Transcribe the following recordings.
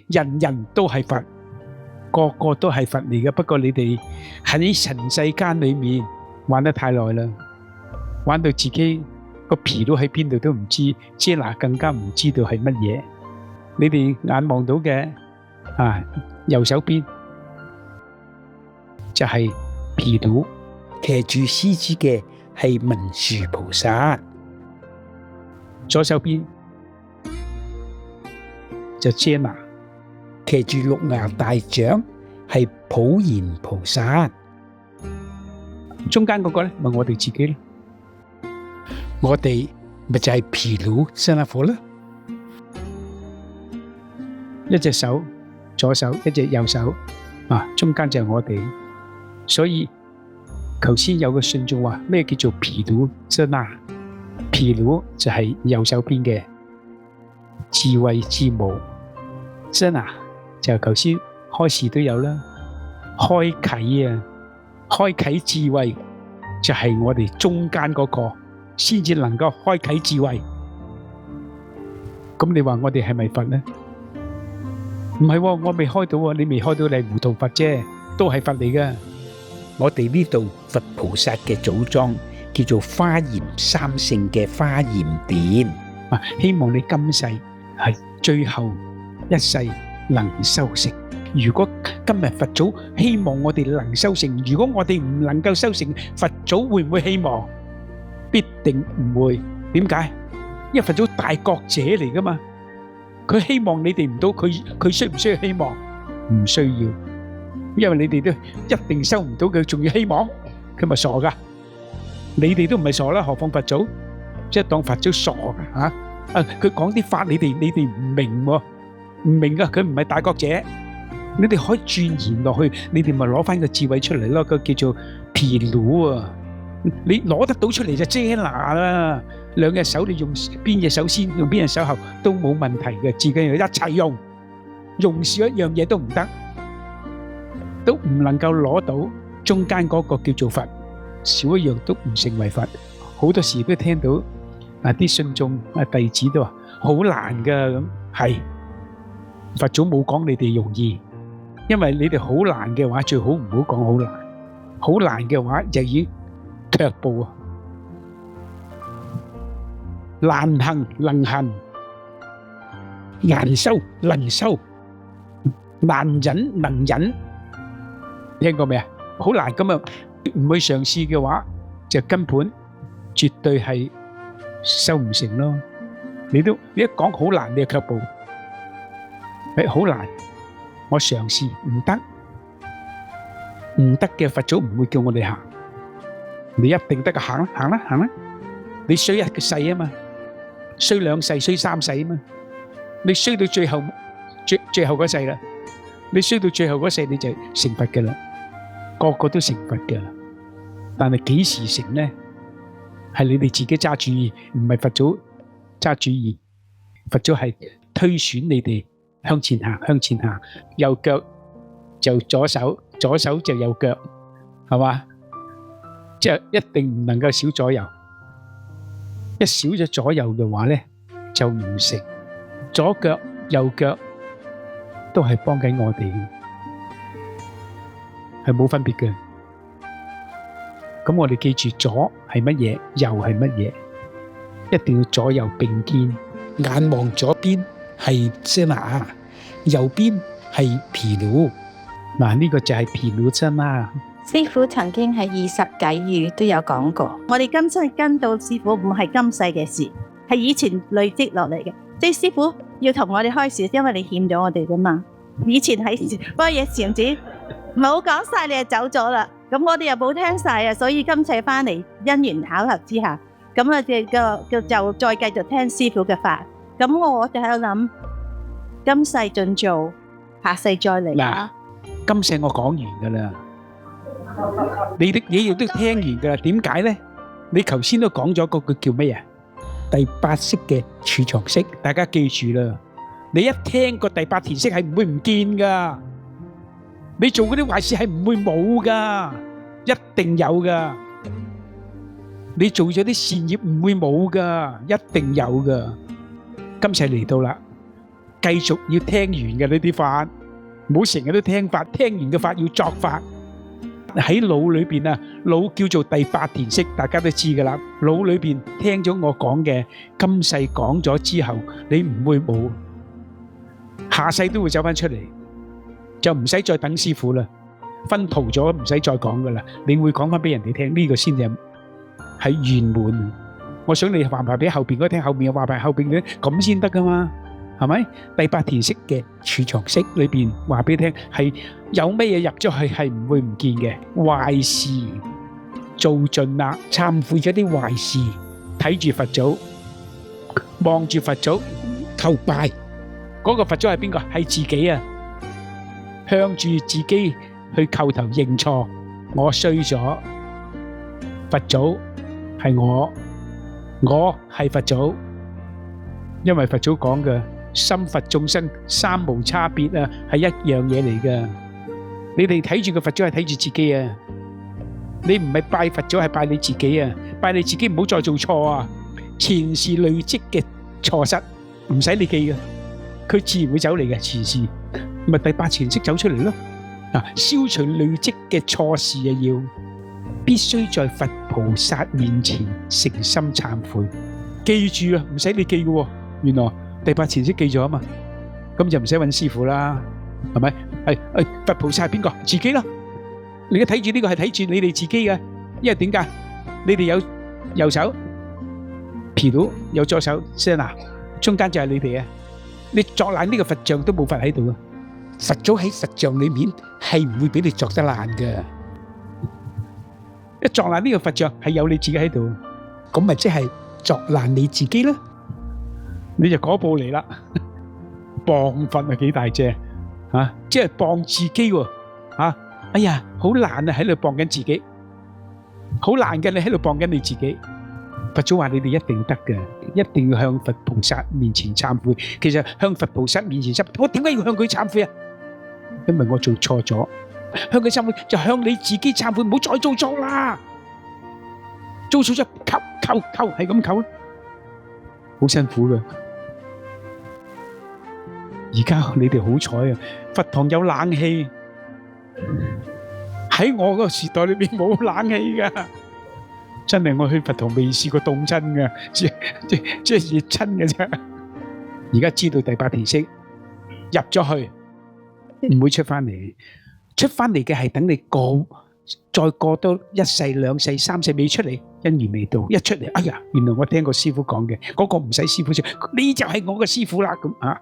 人人都係佛，個個都係佛嚟嘅。不過你哋喺塵世間裏面玩得太耐啦，玩到自己個皮都喺邊度都唔知，遮拿更加唔知道係乜嘢。你哋眼望到嘅右手邊就係毗盧，騎住獅子嘅係文殊菩薩，左手邊就遮拿，騎住六牙大象係普賢菩薩，中間嗰個咧咪我哋自己咯，我哋咪就係毗盧舍那佛啦。一隻手左手，一隻右手，中間就係我哋。所以頭先有個信眾話咩叫做毗盧遮那？毗盧就係右手邊嘅智慧之母，遮那就頭先開始都有啦，開啟開啟智慧就係我哋中間嗰個先至能夠開啟智慧。咁你話我哋係咪佛呢？唔係喎，我未開到喎，你未開到，你係糊塗佛啫，都係佛嚟噶。我哋呢度佛菩薩嘅祖莊叫做華嚴三聖嘅華嚴殿。希望你今世係最後一世能修成。如果今日佛祖希望我哋能修成，如果我哋唔能夠修成，佛祖會唔會希望？必定唔會。點解？因為佛祖大覺者嚟噶嘛。佢希望你哋唔到，佢需唔需要希望？唔需要，因為你哋都一定收唔到，佢仲要希望，佢咪傻噶？你哋都唔係傻啦，何況佛祖？即係當佛祖傻噶吓？佢講啲法，你哋唔明喎，唔明噶，佢唔係大覺者，你哋可以鑽研落去，你哋咪攞翻個智慧出嚟咯，個叫做毗盧啊！你攞得到出嚟就遮拿啦，兩隻手你用邊隻手先，用邊隻手後都冇問題嘅，自己要一齊用，用少一樣嘢都唔得，都唔能夠攞到中間嗰個叫做佛，少一樣都唔成為佛。好多時都聽到啲信眾弟子都話好難噶，咁係佛祖冇講你哋容易，因為你哋好難嘅話，最好唔好講好難，好難嘅話就已經卻步啊！難行能行，難修能修，難忍能忍，聽過未啊？好難咁啊！唔去嘗試嘅話，就根本絕對係修唔成咯。你一講好難，你就卻步。好難，我嘗試唔得，唔得嘅佛祖唔會叫我哋行。你一定得噶，行啦行啦行啦！你衰一個世啊嘛，衰兩世衰三世啊嘛，你衰到最後嗰世啦，你衰到最後嗰世你就成佛噶啦，個個都成佛噶啦。但係幾時成呢？係你哋自己揸主意，唔係佛祖揸主意。佛祖係推選你哋向前行，向前行，右腳就左手，左手就右腳，係嘛？即係一定唔能夠少左右，一少咗左右嘅話咧，就唔成。左腳右腳都係幫緊我哋嘅，係冇分別嘅。咁我哋記住左係乜嘢，右係乜嘢，一定要左右並肩。眼望左邊係遮那，右邊係毗盧。嗱，呢個就係毗盧遮那。師父曾經喺20偈語都有講過，我哋今世跟到師父唔係今世嘅事，係以前累積落嚟嘅。即係師父要同我哋開示，因為你欠咗我哋噶嘛。以前喺般若禪寺冇講晒，你就走咗啦。咁我哋又冇聽晒啊，所以今世翻嚟因緣巧合之下，咁啊就再繼續聽師父嘅法。咁我就喺度諗，今世盡做，下世再嚟啦。今世我講完噶啦。你的嘢亦都聽完噶啦，點解咧？你頭先都講咗嗰句叫咩啊？第八識嘅儲藏識，大家記住啦。你一聽個第八田識係唔會唔見噶，你做嗰啲壞事係唔會冇噶，一定有噶。你做咗啲善業唔會冇噶，一定有噶。今世嚟到啦，繼續要聽完嘅呢啲法，唔好成日都聽法，聽完嘅法要作法。喺腦裏邊啊，腦叫做第八田識，大家都知噶啦。腦裏邊聽咗我講嘅，今世講咗之後，你唔會冇，下世都會走翻出嚟，就唔使再等師傅啦。分途咗唔使再講噶啦，你會講翻俾人哋聽，呢個先至係圓滿。我想你話埋俾後邊嗰聽，後邊又話埋後邊嗰啲，咁先得噶嘛，係咪？第八田識嘅儲藏識裏邊話俾你聽，係有咩嘢入咗去係唔會唔見嘅。壞事做盡啦，懺悔咗啲壞事，睇住佛祖，望住佛祖叩拜。嗰個佛祖係邊個？係自己啊，向住自己去叩頭認錯，我衰咗，佛祖係我係佛祖，因為佛祖講嘅心佛眾生三無差別啊，係一樣嘢嚟噶。你哋睇住個佛祖係睇住自己啊，你唔係拜佛祖係拜你自己啊，拜你自己唔好再做錯啊。前世累積嘅錯失唔使你記嘅，佢自然會走嚟嘅。前世咪第八前識走出嚟咯。嗱，消除累積嘅錯事啊，要必須在佛菩薩面前誠心懺悔。記住啊，唔使你記嘅，原來第八前識記咗啊嘛，咁就唔使揾師傅啦，係咪？係佛菩薩係邊個？自己咯。你而家睇住呢個係睇住你哋自己嘅，因為點解？你哋有右手皮到，有左手聲啊，中間就係你哋啊。你作爛呢個佛像都冇法喺度啊。佛祖喺佛像裏面係唔會俾你作得爛嘅，一作爛呢個佛像係有你自己喺度，咁咪即係作爛你自己啦。你就嗰步嚟啦，謗佛啊幾大隻啊，即係謗自己喎啊！哎呀，好難啊，喺度謗緊自己，好難嘅，你喺度謗緊你自己。佛祖話你哋一定得嘅，一定要向佛菩薩面前懺悔。其實向佛菩薩面前懺悔，我點解要向佢懺悔啊？因為我做錯咗，向佢懺悔就向你自己懺悔，唔好再做錯啦。做錯咗，叩係咁叩，好辛苦噶。而家你哋好彩啊，佛堂有冷氣。喺我嗰個時代裏邊冇冷氣噶，真係我去佛堂未試過凍親噶，即係熱親嘅啫。而家知道第八田識入咗去。唔會出翻嚟，出翻嚟嘅係等你再過多一世、兩世、三世未出嚟，因緣未到，一出嚟，哎呀，原來我聽過師傅講嘅，嗰個唔使師傅出，你就係我嘅師傅啦，咁啊，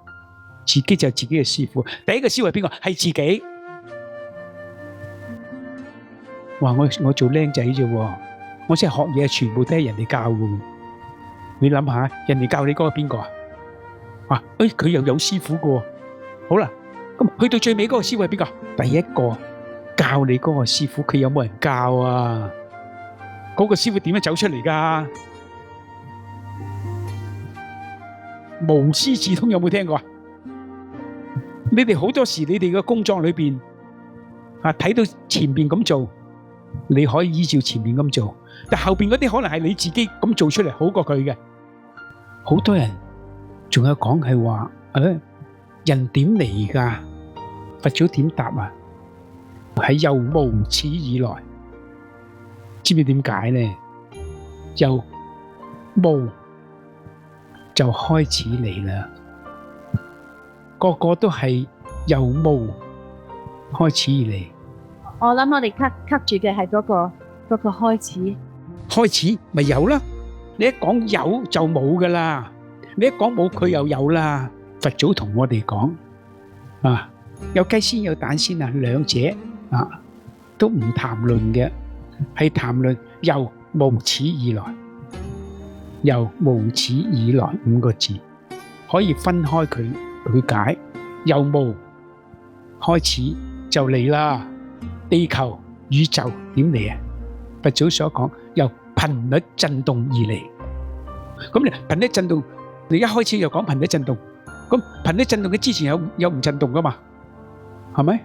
自己就係自己嘅師傅。第一個師傅係邊個？係自己。話我做僆仔啫，我即係學嘢，全部都係人哋教嘅。你諗下，人哋教你嗰個邊個啊？啊，佢又有師傅嘅，好啦。咁去到最尾嗰個師傅係邊個？第一個教你嗰個師傅，佢有冇人教啊？嗰個師傅點樣走出嚟噶？無師自通有冇聽過啊？你哋好多時你哋嘅工作裏邊啊，睇到前邊咁做，你可以依照前邊咁做，但後邊嗰啲可能係你自己咁做出嚟好過佢嘅。好多人仲有講係話人點嚟噶？佛祖點答啊？係由無始以來，知唔知點解呢？由無就開始嚟啦，個個都係由無開始而嚟。我諗我哋刻住嘅係嗰個開始，開始咪有啦。你一講有就冇噶啦，你一講冇佢又有啦。佛祖同我哋講啊，有雞先有蛋先啊，兩者啊都唔談論嘅，係談論由無始以來，由無始以來五個字可以分開佢去解。由無開始就嚟啦，地球宇宙點嚟啊？佛祖所講由頻率震動而嚟，咁你頻率震動，你一開始就講頻率震動。咁頻率震動嘅之前有唔震動噶嘛？係咪？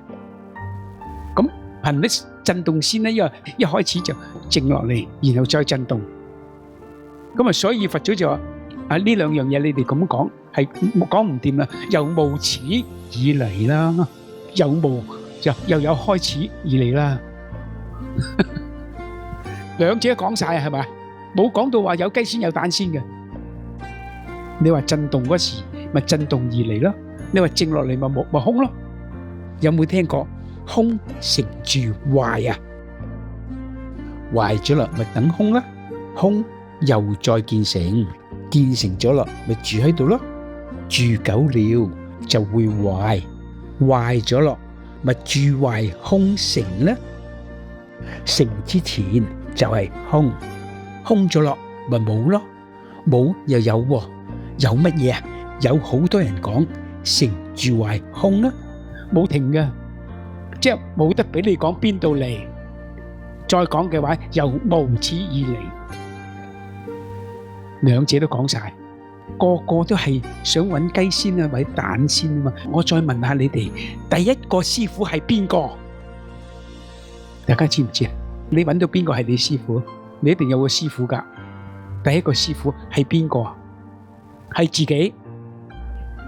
咁頻率震動先咧，因為一開始就靜落嚟，然後再震動。咁啊，所以佛祖就話：啊，呢兩樣嘢你哋咁講係講唔掂啦，由無始以嚟啦，由無又有開始而嚟啦，兩者講晒係咪？冇講到話有雞先有蛋先嘅。你話震動嗰時咪震動而嚟咯，你話靜落嚟咪空咯。有冇聽過空成住壞啊？壞咗啦，咪等空啦。空又再建成，建成咗啦，咪住喺度咯。住久了就會壞，壞咗咯，咪住壞空成啦。成之前就係空，空咗咯，咪冇咯。冇又有喎，有乜嘢啊？有好多人講成住壞空啦，冇停嘅，即係冇得俾你講邊度嚟。再講嘅話，由無始以嚟，兩者都講晒，個個都係想揾雞先啊，或者蛋先啊嘛。我再問下你哋，第一個師傅係邊個？大家知唔知啊？你揾到邊個係你師傅？你一定有個師傅噶。第一個師傅係邊個啊？係自己。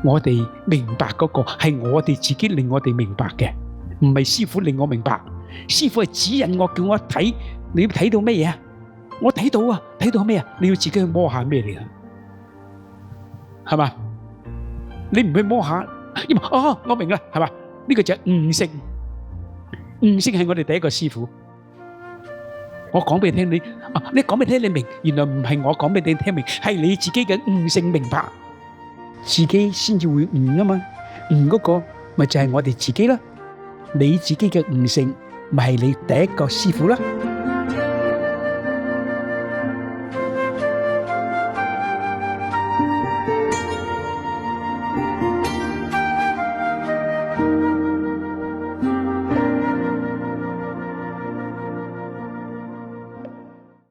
我哋明白嗰個係我哋自己令我哋明白嘅，唔係師傅令我明白。師傅係指引我，叫我睇，你要睇到咩嘢啊？我睇到啊，睇到咩啊？你要自己去摸下咩嚟啊？係嘛？你唔去摸下，哦，我明啦，係嘛？呢個就係悟性，悟性係我哋第一個師傅。我講俾你聽，你講俾你聽，你明，原來唔係我講俾你聽明，係你自己嘅悟性明白，自己先至會悟啊嘛。悟嗰個咪就係我哋自己啦，你自己嘅悟性咪係你第一個師傅啦。